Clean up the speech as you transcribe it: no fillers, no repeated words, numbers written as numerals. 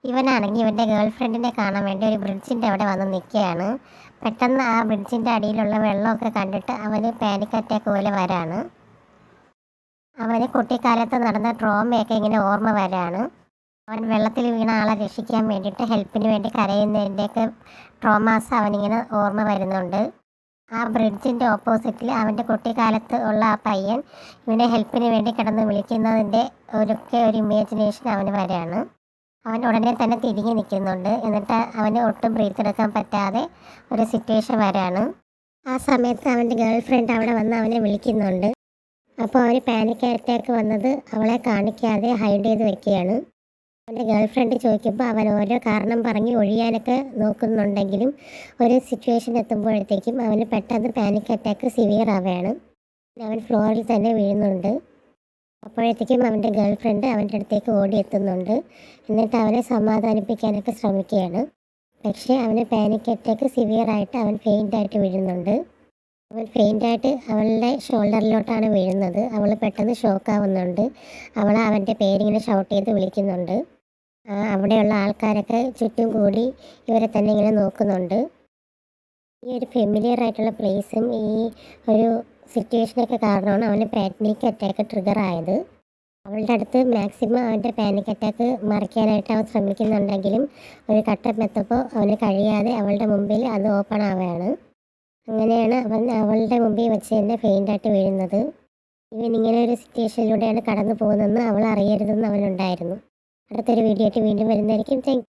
ഇവനാണെങ്കിൽ ഇവൻ്റെ ഗേൾ ഫ്രണ്ടിനെ കാണാൻ വേണ്ടി ഒരു ബ്രിഡ്ജിൻ്റെ അവിടെ വന്ന് നിൽക്കുകയാണ്. പെട്ടെന്ന് ആ ബ്രിഡ്ജിൻ്റെ അടിയിലുള്ള വെള്ളമൊക്കെ കണ്ടിട്ട് അവന് പാനിക് അറ്റാക്ക് പോലെ വരാണ്. അവന് കുട്ടിക്കാലത്ത് നടന്ന ട്രോമയൊക്കെ ഇങ്ങനെ ഓർമ്മ വരാണ്. അവൻ വെള്ളത്തിൽ വീണ ആളെ രക്ഷിക്കാൻ വേണ്ടിയിട്ട് ഹെൽപ്പിന് വേണ്ടി കരയുന്നതിൻ്റെയൊക്കെ ട്രോമാസ് അവനിങ്ങനെ ഓർമ്മ വരുന്നുണ്ട്. ആ ബ്രിഡ്ജിൻ്റെ ഓപ്പോസിറ്റിൽ അവൻ്റെ കുട്ടിക്കാലത്ത് ഉള്ള ആ പയ്യൻ ഇവനെ ഹെൽപ്പിന് വേണ്ടി കിടന്ന് വിളിക്കുന്നതിൻ്റെ ഒരു ഇമാജിനേഷൻ അവന് വരാണ്. അവൻ ഉടനെ തന്നെ തിരിഞ്ഞ് നിൽക്കുന്നുണ്ട്. എന്നിട്ട് അവന് ഒട്ടും ബ്രീത്ത് എടുക്കാൻ പറ്റാതെ ഒരു സിറ്റുവേഷൻ വരാണ്. ആ സമയത്ത് അവൻ്റെ ഗേൾ ഫ്രണ്ട് അവിടെ വന്ന് അവനെ വിളിക്കുന്നുണ്ട്. അപ്പോൾ അവന് പാനിക് അറ്റാക്ക് വന്നത് അവളെ കാണിക്കാതെ ഹൈഡ് ചെയ്ത് വെക്കുകയാണ്. അവൻ്റെ ഗേൾ ഫ്രണ്ട് ചോദിക്കുമ്പോൾ അവൻ ഓരോ കാരണം പറഞ്ഞ് ഒഴിയാനൊക്കെ നോക്കുന്നുണ്ടെങ്കിലും ഒരു സിറ്റുവേഷൻ എത്തുമ്പോഴത്തേക്കും അവന് പെട്ടെന്ന് പാനിക് അറ്റാക്ക് സിവിയർ ആവുകയാണ്. അവൻ ഫ്ലോറിൽ തന്നെ വീഴുന്നുണ്ട്. അപ്പോഴത്തേക്കും അവൻ്റെ ഗേൾ ഫ്രണ്ട് അവൻ്റെ അടുത്തേക്ക് ഓടിയെത്തുന്നുണ്ട്. എന്നിട്ട് അവനെ സമാധാനിപ്പിക്കാനൊക്കെ ശ്രമിക്കുകയാണ്. പക്ഷേ അവന് പാനിക് അറ്റാക്ക് സിവിയറായിട്ട് അവൻ ഫെയിൻ്റായിട്ട് വീഴുന്നുണ്ട്. അവൻ ഫെയിൻ്റായിട്ട് അവളുടെ ഷോൾഡറിലോട്ടാണ് വീഴുന്നത്. അവൾ പെട്ടെന്ന് ഷോക്കാവുന്നുണ്ട്. അവൾ അവൻ്റെ പേരിങ്ങനെ ഷൗട്ട് ചെയ്ത് വിളിക്കുന്നുണ്ട്. അവിടെയുള്ള ആൾക്കാരൊക്കെ ചുറ്റും കൂടി ഇവരെ തന്നെ ഇങ്ങനെ നോക്കുന്നുണ്ട്. ഈ ഒരു ഫെമിലിയർ ആയിട്ടുള്ള പ്ലേസും ഈ ഒരു സിറ്റുവേഷനൊക്കെ കാരണമാണ് അവന് പാനിക് അറ്റാക്ക് ട്രിഗർ ആയത്. അവളുടെ അടുത്ത് മാക്സിമം അവൻ്റെ പാനിക് അറ്റാക്ക് മറയ്ക്കാനായിട്ട് അവൻ ശ്രമിക്കുന്നുണ്ടെങ്കിലും ഒരു ഘട്ടം എത്തപ്പോൾ അവന് കഴിയാതെ അവളുടെ മുമ്പിൽ അത് ഓപ്പൺ ആവുകയാണ്. അങ്ങനെയാണ് അവൻ അവളുടെ മുമ്പിൽ വെച്ച് തന്നെ ഫെയിൻ്റായിട്ട് വീഴുന്നത്. ഇവൻ ഇങ്ങനെ ഒരു സിറ്റുവേഷനിലൂടെയാണ് കടന്നു പോകുന്നതെന്ന് അവൾ അറിയരുതെന്ന് അവനുണ്ടായിരുന്നു. അടുത്തൊരു വീഡിയോ ആയിട്ട് വീണ്ടും വരുന്നതായിരിക്കും. Thank you.